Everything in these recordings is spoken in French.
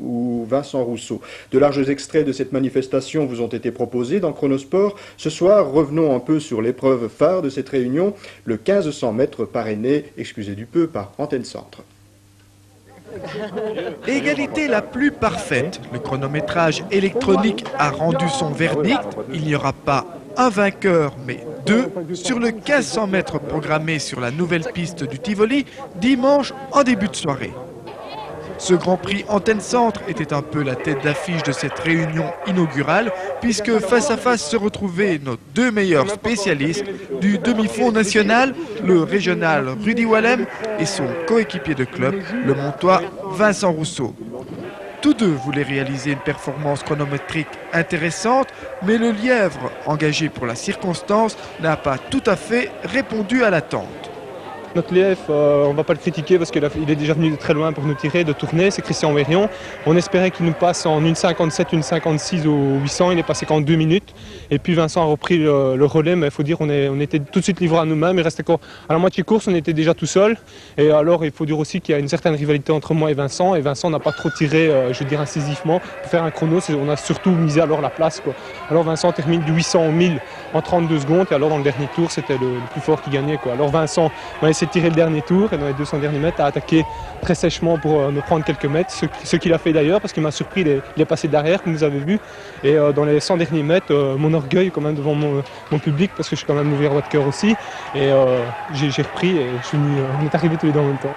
ou Vincent Rousseau. De larges extraits de cette manifestation vous ont été proposés dans Chronosport. Ce soir, revenons un peu sur l'épreuve phare de cette réunion, le 1500 mètres parrainé, excusez du peu, par Antenne Centre. Égalité la plus parfaite. Le chronométrage électronique a rendu son verdict. Il n'y aura pas un vainqueur, mais deux, sur le 1500 mètres programmé sur la nouvelle piste du Tivoli, dimanche en début de soirée. Ce Grand Prix Antenne Centre était un peu la tête d'affiche de cette réunion inaugurale, puisque face à face se retrouvaient nos deux meilleurs spécialistes du demi-fond national, le régional Rudy Wallem et son coéquipier de club, le Montois Vincent Rousseau. Tous deux voulaient réaliser une performance chronométrique intéressante, mais le lièvre, engagé pour la circonstance, n'a pas tout à fait répondu à l'attente. Notre lièvre, on ne va pas le critiquer parce qu'il est déjà venu de très loin pour nous tirer, de tourner, c'est Christian Wérion. On espérait qu'il nous passe en 1,57, 1,56 au 800, il est passé qu'en 2 minutes. Et puis Vincent a repris le relais, mais il faut dire on était tout de suite livrés à nous-mêmes. Il restait à la moitié course, on était déjà tout seul. Et alors il faut dire aussi qu'il y a une certaine rivalité entre moi et Vincent n'a pas trop tiré, je veux dire incisivement. Pour faire un chrono, on a surtout misé alors la place, quoi. Alors Vincent termine du 800 au 1000 en 32 secondes, et alors dans le dernier tour, c'était le plus fort qui gagnait, quoi. Alors Vincent m'a essayé de tirer le dernier tour, et dans les 200 derniers mètres, a attaqué très sèchement pour me prendre quelques mètres, ce qu'il a fait d'ailleurs, parce qu'il m'a surpris, il est passé derrière, comme vous avez vu. Et dans les 100 derniers mètres, mon orgueil quand même devant mon public, parce que je suis quand même ouvert de cœur aussi, et j'ai repris, et on est arrivés tous les deux en même temps.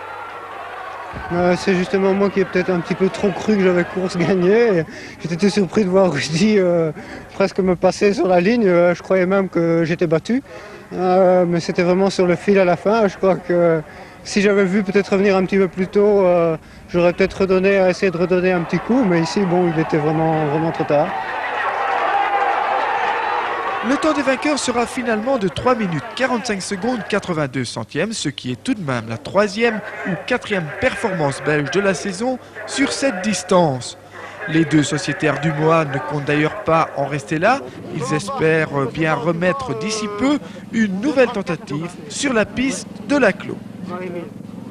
C'est justement moi qui ai peut-être un petit peu trop cru que j'avais course gagnée. J'étais surpris de voir Rudy presque me passer sur la ligne. Je croyais même que j'étais battu. Mais c'était vraiment sur le fil à la fin. Je crois que si j'avais vu peut-être revenir un petit peu plus tôt, j'aurais peut-être essayé de redonner un petit coup. Mais ici, bon, il était vraiment trop tard. Le temps des vainqueurs sera finalement de 3 minutes 45 secondes 82 centièmes, ce qui est tout de même la 3e ou 4e performance belge de la saison sur cette distance. Les deux sociétaires du Mois ne comptent d'ailleurs pas en rester là. Ils espèrent bien remettre d'ici peu une nouvelle tentative sur la piste de la Clos.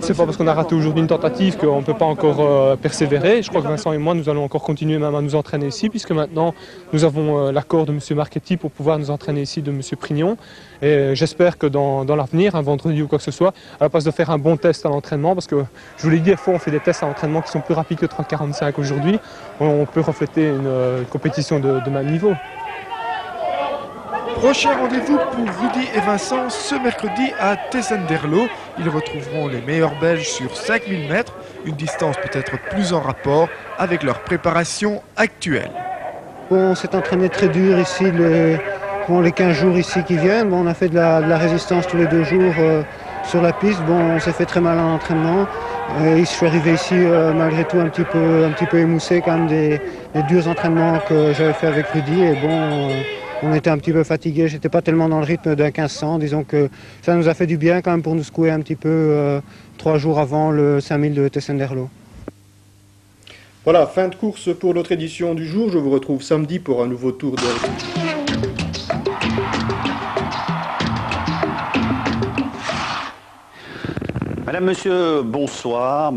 C'est pas parce qu'on a raté aujourd'hui une tentative qu'on ne peut pas encore persévérer. Je crois que Vincent et moi, nous allons encore continuer même à nous entraîner ici, puisque maintenant, nous avons l'accord de M. Marchetti pour pouvoir nous entraîner ici de M. Prignon. Et j'espère que dans l'avenir, un vendredi ou quoi que ce soit, à la place de faire un bon test à l'entraînement, parce que je vous l'ai dit, on fait des tests à l'entraînement qui sont plus rapides que 30-45 aujourd'hui, on peut refléter une compétition de même niveau. Prochain rendez-vous pour Rudy et Vincent ce mercredi à Tessenderlo. Ils retrouveront les meilleurs Belges sur 5000 mètres, une distance peut-être plus en rapport avec leur préparation actuelle. Bon, on s'est entraîné très dur ici les 15 jours ici qui viennent. Bon, on a fait de la résistance tous les 2 jours sur la piste. Bon, on s'est fait très mal en entraînement. Je suis arrivé ici malgré tout un petit peu émoussé quand même des durs entraînements que j'avais fait avec Rudy. Et bon, on était un petit peu fatigués, j'étais pas tellement dans le rythme d'un 1500, disons que ça nous a fait du bien quand même pour nous secouer un petit peu 3 jours avant le 5000 de Tessenderlo. Voilà, fin de course pour notre édition du jour. Je vous retrouve samedi pour un nouveau tour de... Madame, Monsieur, bonsoir.